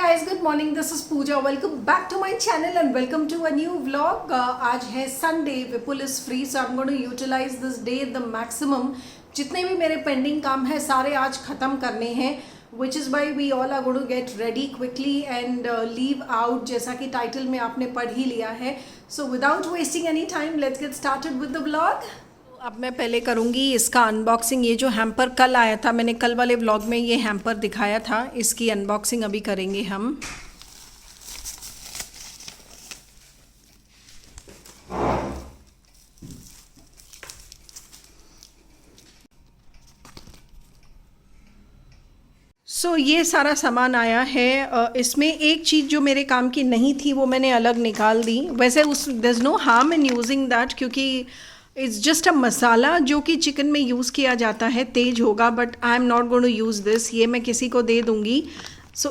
guys, good morning. This is Pooja. Welcome back to my channel and welcome to a new vlog. आज है Sunday. Vipul is free, so I'm going to utilize this day the maximum. जितने भी मेरे pending काम है सारे आज ख़त्म करने हैं. Which is why we all are going to get ready quickly and leave out. जैसा कि टाइटल में आपने पढ़ ही लिया है. So without wasting any time, let's get started with the vlog. अब मैं पहले करूँगी इसका अनबॉक्सिंग. ये जो हैम्पर कल आया था, मैंने कल वाले व्लॉग में ये हैम्पर दिखाया था, इसकी अनबॉक्सिंग अभी करेंगे हम. ये सारा सामान आया है. इसमें एक चीज़ जो मेरे काम की नहीं थी वो मैंने अलग निकाल दी. वैसे there is no harm in using that, क्योंकि इट्स जस्ट अ मसाला जो कि चिकन में यूज़ किया जाता है. तेज होगा but I am not going to use this. ये मैं किसी को दे दूँगी.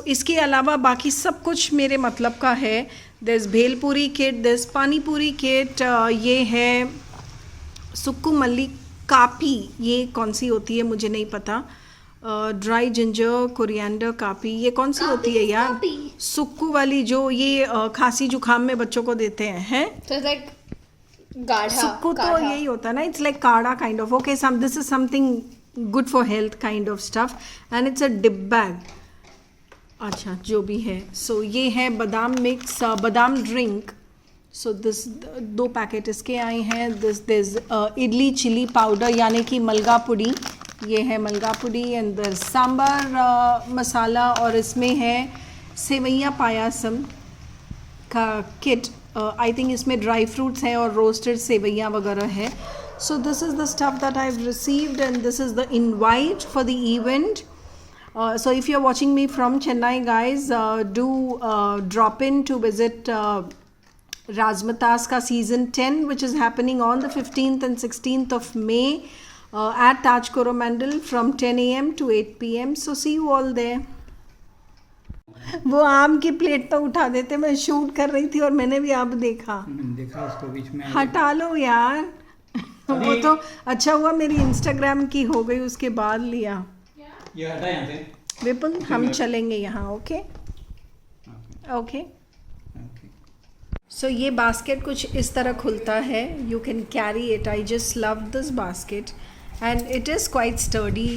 इसके अलावा बाकी सब कुछ मेरे मतलब का है. This bhelpuri kit, this panipuri kit, ये है सुक्कू मल्ली कापी. ये कौन सी होती है मुझे नहीं पता. ड्राई जिंजर कोरिएंडर कापी, ये कौन सी होती है यार? सुक्कू वाली जो ये खांसी जुकाम में बच्चों को देते हैं. गाढ़ा सुक्कू तो यही होता है ना. It's like kadha kind of. Okay, this is something good for health kind of stuff and it's a dip bag. अच्छा, जो भी है. ये है बादाम मिक्स, बादाम ड्रिंक. दिस 2 पैकेट इसके आए हैं. दिस इडली चिली पाउडर यानी कि मलगा पुड़ी. ये है मलगा पुड़ी एंड द सांबर मसाला. और इसमें है सेवैया पायासम का किट. आई थिंक इसमें ड्राई फ्रूट्स हैं और रोस्टेड सेवैया वगैरह है. This is the stuff that I have received and this is the invite for the event. So if you're watching me from Chennai, guys, do drop in to visit Razmatas ka season 10, which is happening on the 15th and 16th of May at Taj Coromandel from 10 a.m. to 8 p.m. So see you all there. वो आम की plate पे उठा देते. मैं shoot कर रही थी और मैंने भी अब देखा उसको बीच में. हटा लो यार. वो तो अच्छा हुआ मेरी इंस्टाग्राम की हो गई, उसके बाद लिया. ये हटा यहाँ से. विपुल, हम चलेंगे यहाँ. Okay okay. ये बास्केट कुछ इस तरह खुलता है. You can carry it. I just love this basket and it is quite sturdy.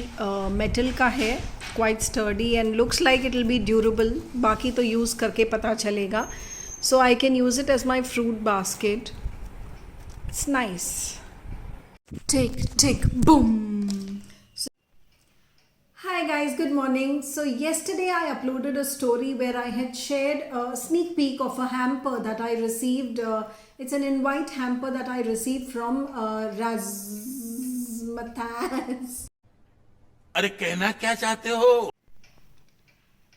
Metal का है, quite sturdy and looks like it will be durable. बाकी तो यूज़ करके पता चलेगा. I can use it as my fruit basket. It's nice. Tick tick boom. Hi guys, good morning. Yesterday I uploaded a story where I had shared a sneak peek of a hamper that I received. It's an invite hamper that I received from Razmatas. अरे कहना क्या चाहते हो?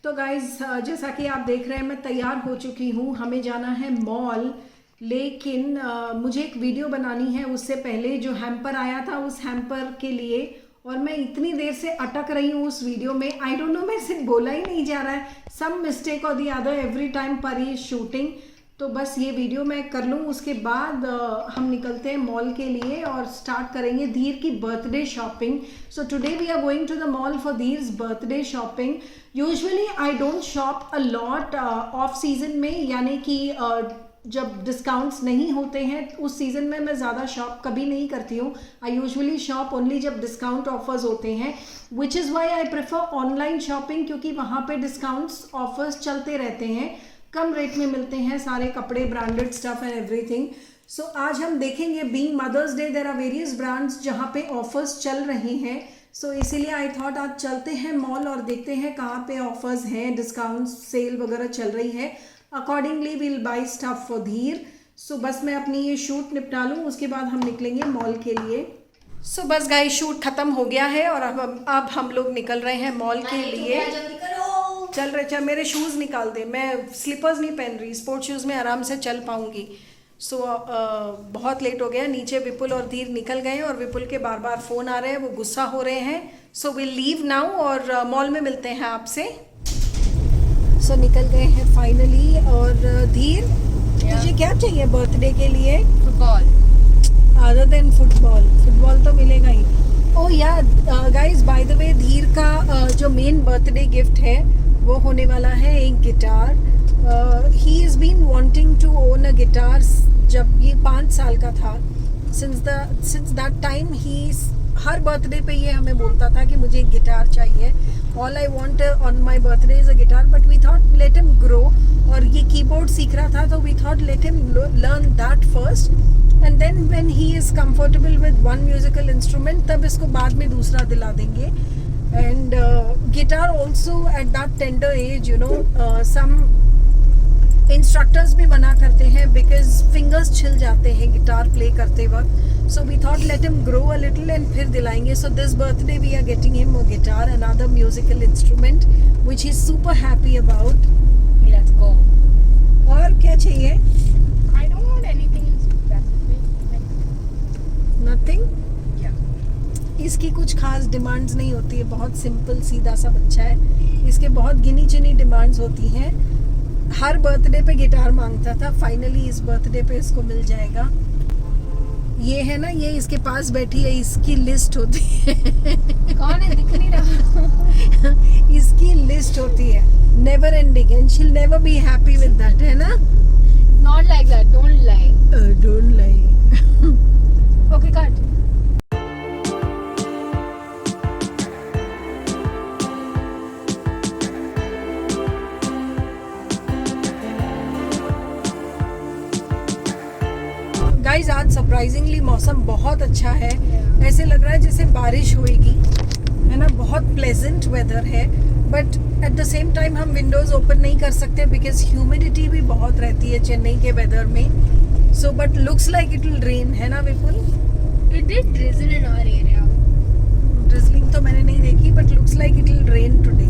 तो guys, जैसा कि आप देख रहे हैं मैं तैयार हो चुकी हूँ. हमें जाना है मॉल, लेकिन मुझे एक वीडियो बनानी है. उससे पहले जो हैम्पर आया था उस हैम्पर के लिए, और मैं इतनी देर से अटक रही हूँ उस वीडियो में. आई डोंट नो, मैं सिर्फ बोला ही नहीं जा रहा है. सम मिस्टेक और दी अदर एवरी टाइम पर ही शूटिंग. तो बस ये वीडियो मैं कर लूँ, उसके बाद हम निकलते हैं मॉल के लिए और स्टार्ट करेंगे धीर की birthday shopping. Today we are going to the mall for Dhir's birthday shopping. Usually I don't shop a lot of season में, यानी कि जब डिस्काउंट्स नहीं होते हैं उस सीज़न में मैं ज़्यादा शॉप कभी नहीं करती हूँ. आई यूजुअली शॉप ओनली जब डिस्काउंट ऑफर्स होते हैं, which is why I prefer online shopping, क्योंकि वहाँ पे डिस्काउंट्स ऑफर्स चलते रहते हैं, कम रेट में मिलते हैं सारे कपड़े, ब्रांडेड स्टफ एंड एवरीथिंग. आज हम देखेंगे, being mother's day there are various brands जहाँ पे ऑफर्स चल रहे हैं. इसीलिए आई थॉट आज चलते हैं मॉल और देखते हैं कहाँ पे ऑफर्स हैं, डिस्काउंट सेल वगैरह चल रही है. Accordingly we'll buy stuff for Dhir. बस मैं अपनी ये शूट निपटा लूँ, उसके बाद हम निकलेंगे मॉल के लिए. बस गाइस, शूट ख़त्म हो गया है और अब हम लोग निकल रहे हैं मॉल के लिए. चल मेरे शूज़ निकाल दे. मैं स्लीपर्स नहीं पहन रही, स्पोर्ट शूज़ में आराम से चल पाऊँगी. बहुत लेट हो गया. नीचे विपुल और धीर निकल गए और विपुल के बार बार फ़ोन आ रहे हैं, वो गुस्सा हो रहे हैं. विल लीव नाउ और मॉल में मिलते हैं आपसे. निकल गए हैं फाइनली. और धीर, तुझे क्या चाहिए बर्थडे के लिए? फुटबॉल. अदर देन फुटबॉल तो मिलेगा ही. ओह या गाइस, बाय द वे, धीर का जो मेन बर्थडे गिफ्ट है वो होने वाला है एक guitar. He is been wanting to own a guitar जब ये 5 साल का था। सिंस दैट टाइम ही हर बर्थडे पे ये हमें बोलता था कि मुझे एक गिटार चाहिए। All I want on my birthday is a guitar, but we thought let him grow. और ये कीबोर्ड सीख रहा था तो we thought let him learn that first, and then when he is comfortable with one musical instrument तब इसको बाद में दूसरा दिला देंगे। And guitar also at that tender age, you know, some instructors भी मना करते हैं बिकॉज फिंगर्स छिल जाते हैं गिटार प्ले करते वक्त। So we thought let him grow a little and फिर दिलाएंगे। So this birthday we are getting him a guitar, another musical instrument which he is super happy about. Let's go. और क्या चाहिए? I don't want anything specific. Nothing. Yeah. इसकी कुछ खास demands नहीं होती है, बहुत सिंपल सीधा सा बच्चा है। इसके बहुत गिनी चुनी डिमांड्स होती हैं। हर बर्थडे पे गिटार मांगता था, फाइनली इस बर्थडे पे इसको मिल जाएगा। ये है ना, ये इसके पास बैठी है, इसकी लिस्ट होती है। कौन है? दिख नहीं रहा। इसकी लिस्ट होती है never ending, and she will never be happy with that, है ना? Not like that. Don't lie. Don't lie. Okay, cut. Guys आज सरप्राइजिंगली मौसम बहुत अच्छा है। ऐसे लग रहा है जैसे बारिश होएगी, है ना? बहुत प्लेजेंट वेदर है, but at the same time हम विंडोज ओपन नहीं कर सकते बिकॉज ह्यूमिडिटी भी बहुत रहती है चेन्नई के वेदर में। So but looks like it will rain, है ना विपुल? It did drizzle in our area. Drizzling तो मैंने नहीं देखी, but looks like it will rain today.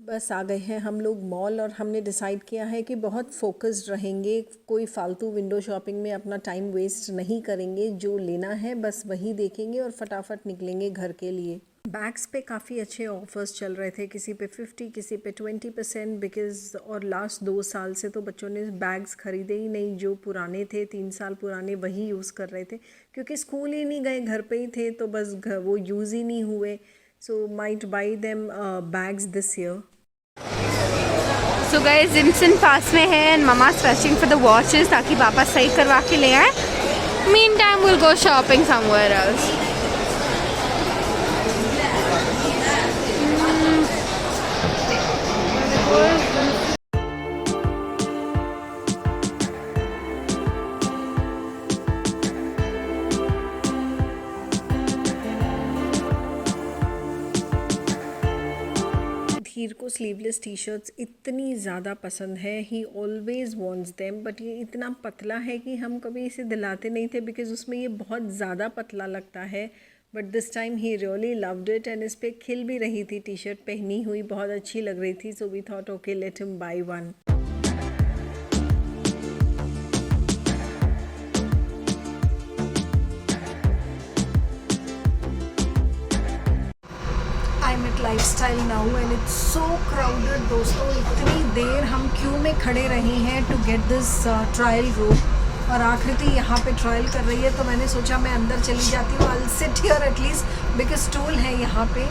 बस आ गए हैं हम लोग मॉल, और हमने डिसाइड किया है कि बहुत फोकस्ड रहेंगे, कोई फालतू विंडो शॉपिंग में अपना टाइम वेस्ट नहीं करेंगे। जो लेना है बस वही देखेंगे और फटाफट निकलेंगे घर के लिए। बैग्स पे काफ़ी अच्छे ऑफर्स चल रहे थे, किसी पे 50, किसी पे 20%, बिकॉज और लास्ट 2 साल से तो बच्चों ने बैग्स खरीदे ही नहीं। जो पुराने थे 3 साल पुराने वही यूज़ कर रहे थे, क्योंकि स्कूल ही नहीं गए, घर पे ही थे, तो बस वो यूज़ ही नहीं हुए। So might buy them bags this year. So guys, जिनसन पास में है and mama's searching for the watches ताकि पापा सही करवा के ले आए। Meantime, we'll go shopping somewhere else. धीर को स्लीवलेस टी शर्ट्स इतनी ज़्यादा पसंद है, ही ऑलवेज़ वॉन्ट्स देम, बट ये इतना पतला है कि हम कभी इसे दिलाते नहीं थे बिकॉज उसमें ये बहुत ज़्यादा पतला लगता है। But this time he really loved it, and इस पर खिल भी रही थी, टी शर्ट पहनी हुई बहुत अच्छी लग रही थी। So we thought okay let him buy one. Lifestyle now and it's so crowded दोस्तों। इतनी देर हम क्यू में खड़े रहे हैं to get this trial room, और आकृति यहाँ पे ट्रायल कर रही है, तो मैंने सोचा मैं अंदर चली जाती हूँ। I sit here at least because stool है यहाँ पे,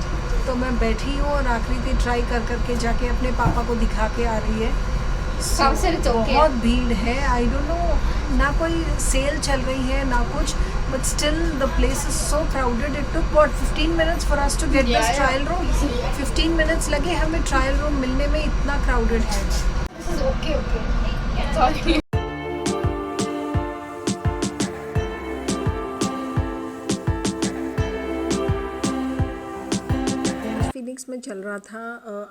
तो मैं बैठी हूँ और आकृति ट्राई कर करके जाके अपने पापा को दिखा के आ रही है। बहुत भीड़ है, आई डोंट नो, ना कोई सेल चल रही है ना कुछ, but still the place is so crowded. It took what 15 minutes for us to get this trial room. 15 minutes लगे हमें ट्रायल रूम मिलने में, इतना crowded है। Okay. Sorry. फिनिक्स में चल रहा था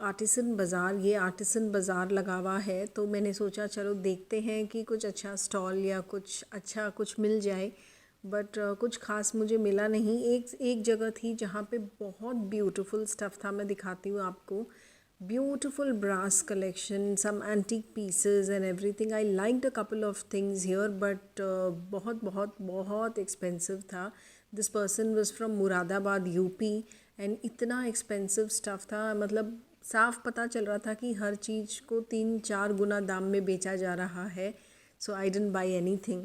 आर्टिसन बाज़ार। ये आर्टिसन बाज़ार लगा हुआ है, तो मैंने सोचा चलो देखते हैं कि कुछ अच्छा स्टॉल या कुछ अच्छा कुछ मिल जाए, बट कुछ ख़ास मुझे मिला नहीं। एक जगह थी जहाँ पे बहुत ब्यूटीफुल स्टफ़ था, मैं दिखाती हूँ आपको। Beautiful brass collection, some antique pieces and everything. I liked a couple of things here, but बहुत बहुत बहुत एक्सपेंसिव था। This person was from Moradabad UP, and इतना एक्सपेंसिव स्टफ़ था, मतलब साफ पता चल रहा था कि हर चीज़ को 3-4 गुना दाम में बेचा जा रहा है। So I didn't buy anything.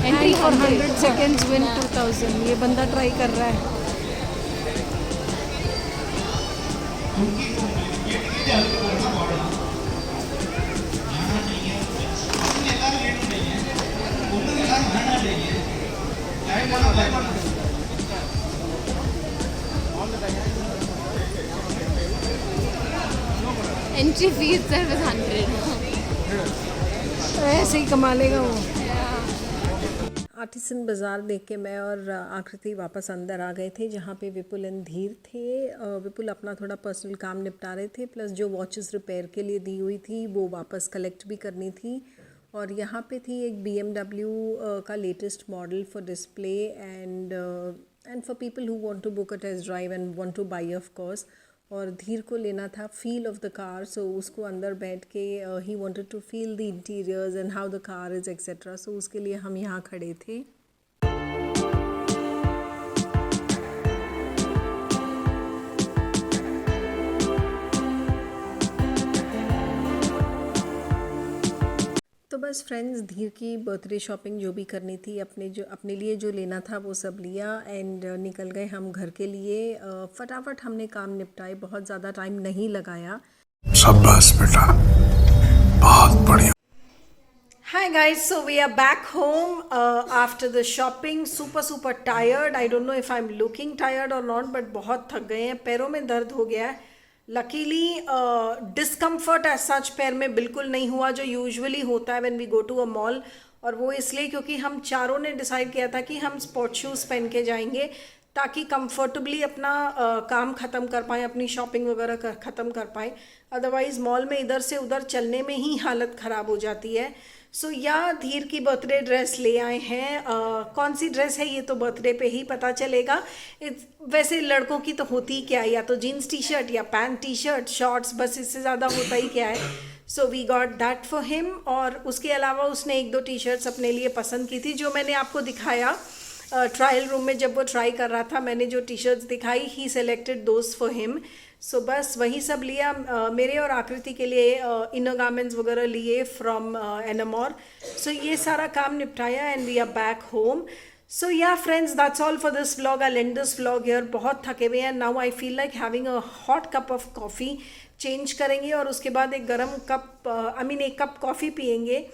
Entry for 100 100 seconds win 2000. ये बंदा ट्राई कर रहा है. Entry fees sir 100. ऐसे ही कमा लेगा वो. आर्टिसन बाज़ार देख के मैं और आकृति वापस अंदर आ गए थे, जहाँ पे विपुल एंड धीर थे. विपुल अपना थोड़ा पर्सनल काम निपटा रहे थे, प्लस जो वॉचेस रिपेयर के लिए दी हुई थी वो वापस कलेक्ट भी करनी थी. और यहाँ पे थी एक BMW का latest model for display and for people who want to book a test drive and want to buy of course. और धीर को लेना था feel of the car, so उसको अंदर बैठ के ही wanted to feel the interiors and how the car is etcetera. So उसके लिए हम यहाँ खड़े थे. तो बस फ्रेंड्स, धीर की बर्थडे शॉपिंग जो भी करनी थी, अपने लिए जो लेना था वो सब लिया एंड निकल गए हम घर के लिए. फटाफट हमने काम निपटाए, बहुत ज़्यादा टाइम नहीं लगाया. शाबाश बेटा, बहुत बढ़िया. Hi guys, so we are back home after the shopping. Super tired. I don't know if I'm looking tired or not, but बहुत थक गए हैं, पैरों में दर्द हो गया है. लकीली डिस्कम्फर्ट एज सच पैर में बिल्कुल नहीं हुआ, जो यूजुअली होता है when we go to a mall. और वो इसलिए क्योंकि हम चारों ने डिसाइड किया था कि हम स्पोर्ट शूज़ पहन के जाएंगे ताकि कंफर्टेबली अपना काम ख़त्म कर पाएँ, अपनी शॉपिंग वगैरह ख़त्म कर पाएँ. अदरवाइज़ मॉल में इधर से उधर चलने में ही हालत ख़राब हो जाती है. सो धीर की बर्थडे ड्रेस ले आए हैं. कौन सी ड्रेस है ये तो बर्थडे पे ही पता चलेगा. वैसे लड़कों की तो होती ही क्या है, या तो जीन्स टी शर्ट या पैंट टी शर्ट शॉर्ट्स, बस इससे ज़्यादा होता ही क्या है. So we got that for him. और उसके अलावा उसने 1-2 टी शर्ट्स अपने लिए पसंद की थी, जो मैंने आपको दिखाया ट्रायल रूम में जब वो ट्राई कर रहा था. मैंने जो टी शर्ट्स दिखाई, ही सेलेक्टेड दोज फॉर हिम. सो बस वही सब लिया. मेरे और आकृति के लिए इनर गारमेंट्स वगैरह लिए फ्रॉम एनामोर. सो ये सारा काम निपटाया and we are back home. So ya friends, that's all for this vlog. I end this vlog here. बहुत थके हुए हैं. Now I feel like having a hot cup of coffee. Change करेंगे और उसके बाद एक कप कॉफ़ी पियेंगे.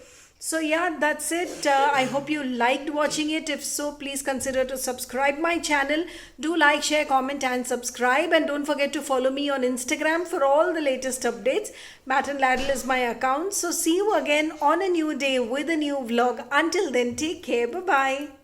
So yeah, that's it. I hope you liked watching it. If so, please consider to subscribe my channel. Do like, share, comment and subscribe. And don't forget to follow me on Instagram for all the latest updates. Matt and Laddle is my account. So see you again on a new day with a new vlog. Until then, take care. Bye-bye.